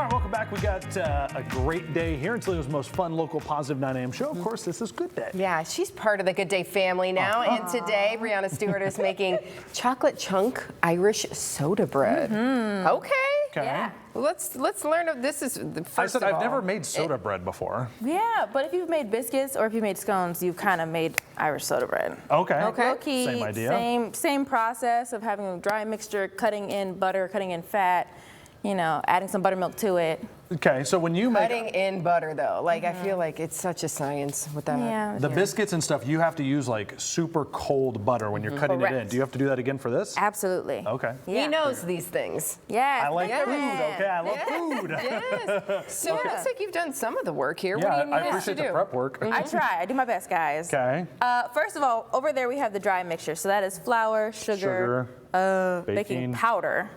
right, welcome back. We got a great day here in Toledo's most fun local positive 9 a.m. show. Of course, this is Good Day. Yeah, she's part of the Good Day family now. And today, Brianna Stewart is making chocolate chunk Irish soda bread. Okay. Yeah. Let's learn. This is the first. I said of I've all. never made soda bread before. Yeah, but if you've made biscuits or if you made scones, you've kind of made Irish soda bread. Okay. Low key, Same idea. Same process of having a dry mixture, cutting in butter, cutting in fat, adding some buttermilk to it. Okay, so when you make Cutting in butter, though, like I feel like it's such a science with that. Yeah. the biscuits and stuff, you have to use like super cold butter when you're cutting it in. Correct. Do you have to do that again for this? Absolutely. Okay. Yeah. He knows these things. Yes. I like Yeah. food, okay? I love food. Yes. So it looks like you've done some of the work here. Yeah, what do you I need us to appreciate the do? prep work. I try. I do my best, guys. Okay. First of all, over there we have the dry mixture. So that is flour, sugar, baking powder.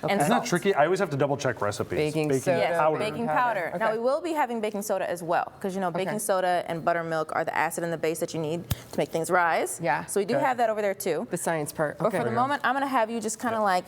And Isn't that salt. tricky? I always have to double check recipes. Baking soda. Yes, powder. baking powder. Okay. Now we will be having baking soda as well, because baking soda and buttermilk are the acid and the base that you need to make things rise. Yeah. So we do Okay. have that over there too. The science part. But Okay. for the moment, I'm gonna have you just kind of like,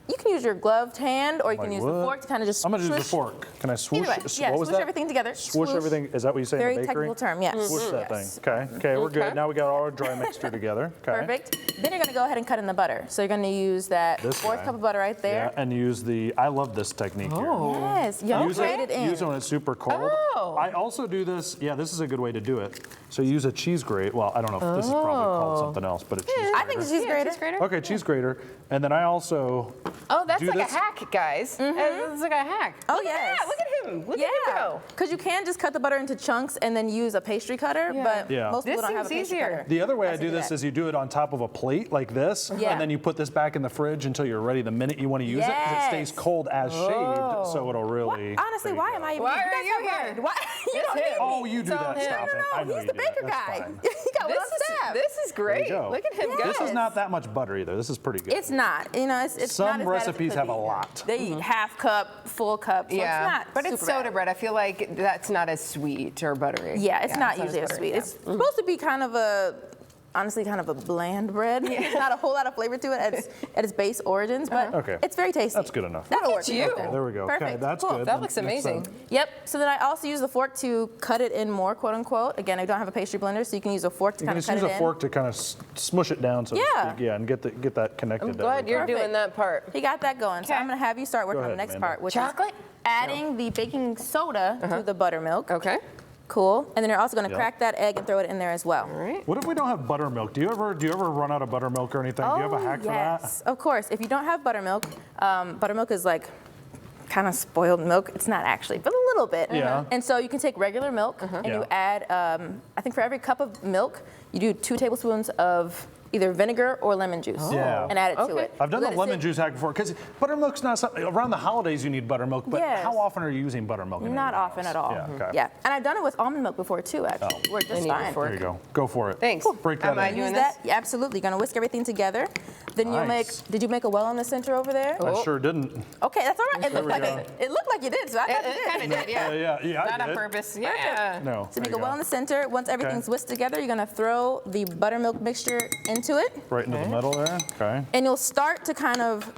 you can use your gloved hand or you can Like use the what? fork to kind of just I'm gonna use the swoosh- fork. Can I swoosh? Either way, yeah, What was swoosh that? everything together. Swoosh everything. Is that what you say Very in the bakery? technical term, yes. Swoosh that Yes. thing. Okay, we're good. Okay. Now we got our dry mixture together. Okay. Perfect. Then you're gonna go ahead and cut in the butter. So you're gonna use that This fourth guy. cup of butter right there. Yeah, and use I love this technique here. Yes, you Use grate it in. Use it when it's super cold. Oh. I also do this. Yeah, this is a good way to do it. So you use a cheese grate. Well, I don't know if this is probably called something else, but a cheese grater. I think it's cheese grater. Cheese grater. Okay, cheese grater. And then I also Oh, that's do like this. a hack, guys. It's like a hack. Oh, Look at yes. that. Look at him. Look at him Yeah, go. because you can just cut the butter into chunks and then use a pastry cutter, but Yeah. most people This don't have a seems pastry easier. cutter. The other way I Has to do do this that. is you do it on top of a plate like this, Yeah. and then you put this back in the fridge until you're ready the minute you want to use it, because it stays Yes. cold as shaved, so it'll really. Honestly, there you why go. am I even Why That's are not you hard. here? Why? You It's don't him. need me. Oh, you do It's all that. him. Stop it. I know he's you the do that. baker That's guy. fine. He got one on staff. This is great. go. Look at him go. This is not that much butter either. This is pretty good. It's not. It's not Some as bad as it recipes could have be. a lot. They eat half cup, full cup. So Yeah, it's not but it's super soda bad. bread. I feel like that's not as sweet or buttery. Yeah, it's not as usually as buttery, sweet. yeah. It's supposed to be kind of honestly, kind of a bland bread. There's not a whole lot of flavor to it at its base origins, but Okay. it's very tasty. That's good enough. That'll Look work. at you. Okay. There we go. Perfect. Okay, that's Cool. good. That Then looks next amazing. up. Yep. So then I also use the fork to cut it in more, quote unquote. Again, I don't have a pastry blender, so you can use a fork to You kind can of just cut use it a in. fork to kind of smush it down, so to Yeah. speak. Yeah, and get that connected. I'm glad you're Perfect. doing that part. He got that going. So Okay. I'm going to have you start working on the ahead, next Amanda. part, which Chocolate? is adding the baking soda to the buttermilk. Okay. Cool. And then you're also going to Yep. crack that egg and throw it in there as well. All right. What if we don't have buttermilk? Do you ever run out of buttermilk or anything? Do you have a hack for that? Yes, of course. If you don't have buttermilk, buttermilk is like kind of spoiled milk. It's not actually, but a little bit. Yeah. And so you can take regular milk and you Yeah. add, I think for every cup of milk, you do 2 tablespoons of either vinegar or lemon juice Yeah. and add it to Okay. it. I've done Let the it lemon sit- juice hack before, because buttermilk's not something, around the holidays you need buttermilk, but Yes. how often are you using buttermilk? in Not everything often else? at all. Yeah, okay. Yeah. And I've done it with almond milk before too, actually. Worked just need a fine. fork. There you go. Go for it. Thanks. Break that Am I in. doing Use this? that? Yeah, absolutely. You're gonna whisk everything together. Then you'll make. Nice. Did you make a well in the center over there? I sure didn't. Okay, that's all right. It looked we like go. it looked like you did, so I thought you It did. kind of did, yeah. Yeah, I Not on did. purpose. Yeah. No. So there make you a well go. in the center. Once everything's whisked together, you're gonna throw the buttermilk mixture into it, Right into the middle there. Okay. and you'll start to kind of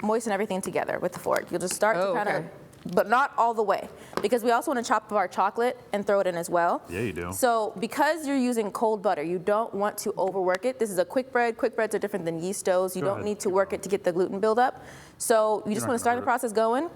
moisten everything together with the fork. You'll just start to Oh, kind okay. of, but not all the way, because we also want to chop up our chocolate and throw it in as well. Yeah, you do. So because you're using cold butter, you don't want to overwork it. This is a quick bread. Quick breads are different than yeast doughs. You Go don't ahead. need to work it to get the gluten buildup. So you just not want to start gonna the process going,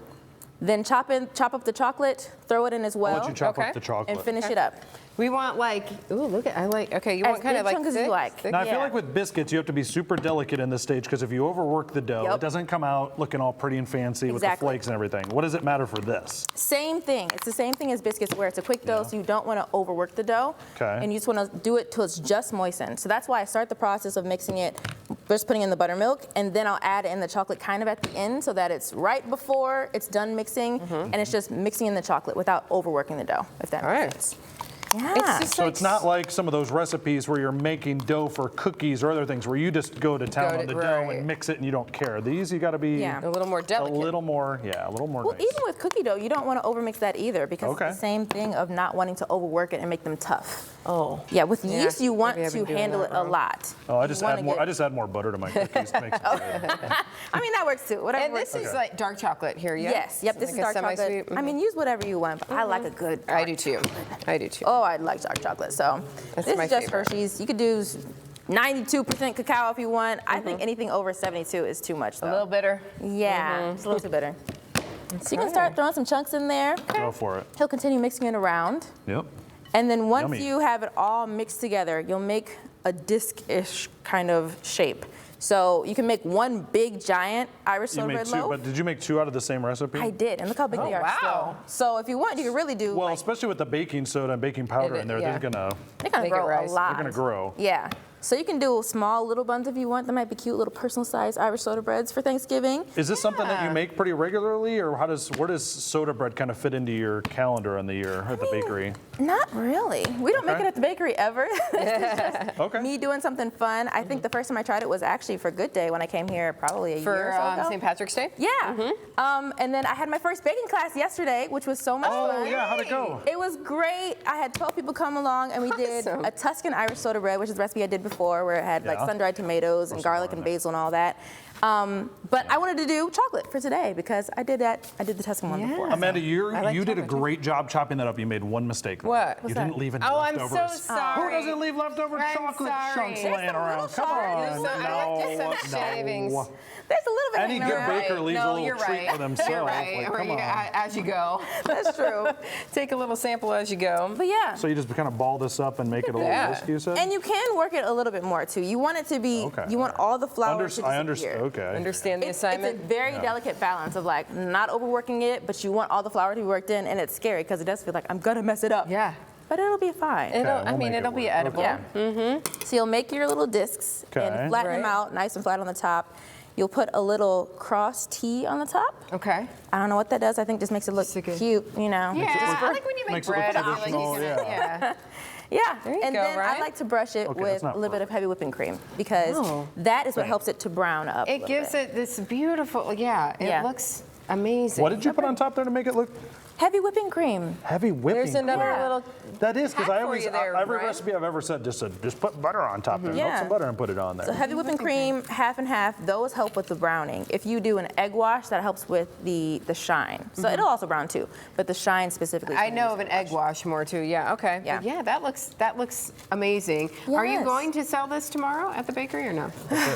then chop up the chocolate, throw it in as I'll well, let you chop Okay. up the chocolate. and finish it up. We want like, ooh, look at, okay, you As want kind of big like chunk as you thick, like. thick? Now, I feel Yeah. like with biscuits, you have to be super delicate in this stage, because if you overwork the dough, Yep. it doesn't come out looking all pretty and fancy with the Exactly. flakes and everything. What does it matter for this? Same thing. It's the same thing as biscuits, where it's a quick dough, Yeah. so you don't want to overwork the dough. Okay. And you just want to do it till it's just moistened. So that's why I start the process of mixing it, first putting in the buttermilk, and then I'll add in the chocolate kind of at the end, so that it's right before it's done mixing, and it's just mixing in the chocolate without overworking the dough, if that All makes right. sense. Yeah. It's just So like it's not like some of those recipes where you're making dough for cookies or other things where you just go to town on the dough right. and mix it and you don't care. These you got to be Yeah. a little more a delicate. little more, yeah, a little more Well, nice. even with cookie dough, you don't want to overmix that either because Okay. it's the same thing of not wanting to overwork it and make them tough. Oh. Yeah, with Yeah, yeast, you want maybe I've to been doing handle that it a wrong. lot. Oh, I You just wanna add more. get- I just add more butter to my cookies to make it good. I mean, that works too. Whatever And works. this is like dark chocolate here, yeah? Yes, yep, this is Like a dark chocolate. semi-sweet? I mean, use whatever you want, but I like a good I dark do too. I do too. Oh, I like dark chocolate. So That's this my is just favorite. Hershey's. You could do 92% cacao if you want. I think anything over 72 is too much though. A little bitter. Yeah, it's a little too bitter. So you can start throwing some chunks in there. Go for it. He'll continue mixing it around. Yep. And then once Yummy. you have it all mixed together, you'll make a disc-ish kind of shape. So you can make one big giant Irish You soda made bread two, loaf. but did you make two out of the same recipe? I did, and look how big they are wow. still. So if you want, you can really do Well, like, especially with the baking soda and baking powder It- in there, yeah. they're gonna they're gonna make it grow a rise. lot. they're gonna grow. Yeah. So you can do small little buns if you want. That might be cute little personal sized Irish soda breads for Thanksgiving. Is this something that you Yeah. make pretty regularly, or where does soda bread kind of fit into your calendar in the year at the bakery? Not really. We don't make Okay. it at the bakery ever. Okay. Me doing something fun. I think the first time I tried it was actually for Good Day when I came here probably a year For or so ago. St. Patrick's Day? Yeah. And then I had my first baking class yesterday, which was so much Oh fun. yeah, how'd it go? It was great. I had 12 people come along, and we did Awesome. a Tuscan Irish soda bread, which is the recipe I did before, where it had like Yeah. sun-dried tomatoes and some garlic more and in there. basil and all that. But I wanted to do chocolate for today because I did that. I did the Tuscan one Yeah. before. Amanda, you I like did a chocolate too. great job chopping that up. You made one mistake. though. What? You What's didn't that? leave any Oh, I'm leftovers. so sorry. Who doesn't leave leftover I'm chocolate sorry. chunks There's laying some around? little Come shards. on. There's some- I like just some shavings. There's a little bit Any hanging good around. baker leaves a no, little you're treat right. for themselves. You're right. Like, Or come you- on. as you go. That's true. Take a little sample as you go. But yeah. So you just kind of ball this up and make it a little Yeah. whisk, you said? And you can work it a little bit more too. You want it to be, Okay. you want all the flour to disappear. I understand. Okay. Understand the It's a assignment? very delicate balance of like not overworking it, but you want all the flour to be worked in, and it's scary because it does feel like I'm gonna mess it up. Yeah. But it'll be fine. It'll, we'll I mean, make it it'll be work. edible. Okay. Yeah. So you'll make your little discs Okay. and flatten them Right. out nice and flat on the top. You'll put a little cross T on the top. Okay. I don't know what that does. I think just makes it look Just a good- cute, you know. Yeah, look- I like when you make makes it look bread. I feel like traditional, you can, yeah. Yeah. There you and go, then I Ryan. like to brush it Okay, with that's a not little bit of heavy whipping cream because Oh. that is what Right. helps it to brown up. a It little gives bit. it this beautiful, yeah, it Yeah. looks amazing. What did you put on top there to make it look Heavy whipping cream. heavy whipping There's another cream? little, That is, because hack I for always, you there, every Brian. recipe I've ever said just said, just put butter on top there. Melt Yeah. some butter and put it on there. So heavy whipping cream, half and half, those help with the browning. If you do an egg wash, that helps with the shine. So it'll also brown too, but the shine specifically. is I gonna know use of an the egg wash. wash more too, yeah, okay. Yeah. But yeah, that looks amazing. Are you Yes. going to sell this tomorrow at the bakery or no?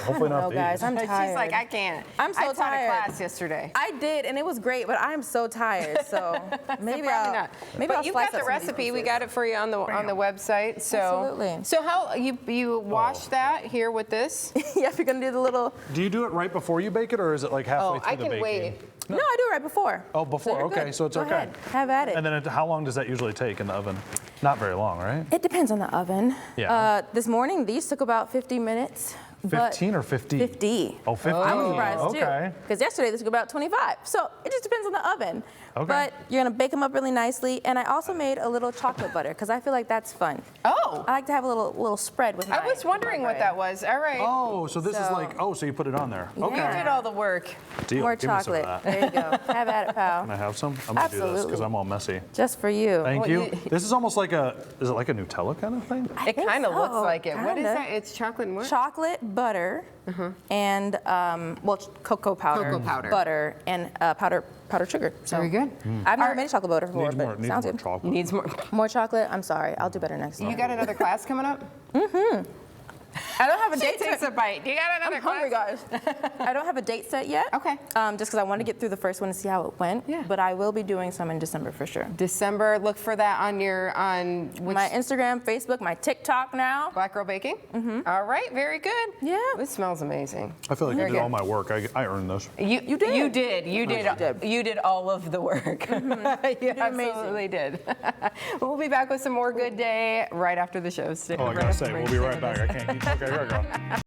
Hopefully not Oh, these. guys, I'm tired. She's like, I can't. I'm so I taught tired. a class yesterday. I did, and it was great, but I'm so tired. So maybe Probably I'll not. maybe but I'll you've slice got the up some of these recipe. We pieces. got it for you on the website. So Absolutely. So how you wash that here with this? Yeah, if you're gonna do the little. Do you do it right before you bake it, or is it like halfway Oh, through I the can baking? wait. No, I do it right before. Oh, before. you're Okay, good. so it's Go okay. ahead. Have at it. And then how long does that usually take in the oven? Not very long, right? It depends on the oven. Yeah. This morning, these took about 50 minutes. but 15 or 50? 50. Oh, 50. I'm surprised Okay. too. Because yesterday this took about 25. So it just depends on the oven. Okay. But you're gonna bake them up really nicely. And I also made a little chocolate butter because I feel like that's fun. Oh, I like to have a little spread with my. I was wondering my what bread. that was. All right. Oh, so this is So- like, so you put it on there. Yeah. Okay. You did all the work. Deal. More Give me some of chocolate. that. There you go. Have at it, pal. Can I have some? I'm going to do this because Absolutely. I'm all messy. Just for you. Thank Well, you. you- This is almost like is it like a Nutella kind of thing? I It think kind of looks so, like it. What is kinda. that? It's chocolate and what? Chocolate, butter, and cocoa powder, Cocoa powder. butter, and powdered sugar. So Very good. I've never made chocolate butter before, Needs more, but needs sounds more good. chocolate. Needs more. More chocolate. I'm sorry. I'll do better next time. You got another class coming up? I don't have a She date takes set. a bite. You got another I'm hungry, class? guys. I don't have a date set yet. Okay. Just because I want to get through the first one and see how it went. Yeah. But I will be doing some in December for sure. December. Look for that on which My Instagram, Facebook, my TikTok now. Black Girl Baking. All right. Very good. Yeah. This smells amazing. I feel like Very I did good. all my work. I earned this. You did. You did. You did. did. You did all of the work. You absolutely did. We'll be back with some more Good Day right after the show. Stay Oh, I right gotta after say, break. we'll be right back. I can't keep. Okay, here I go.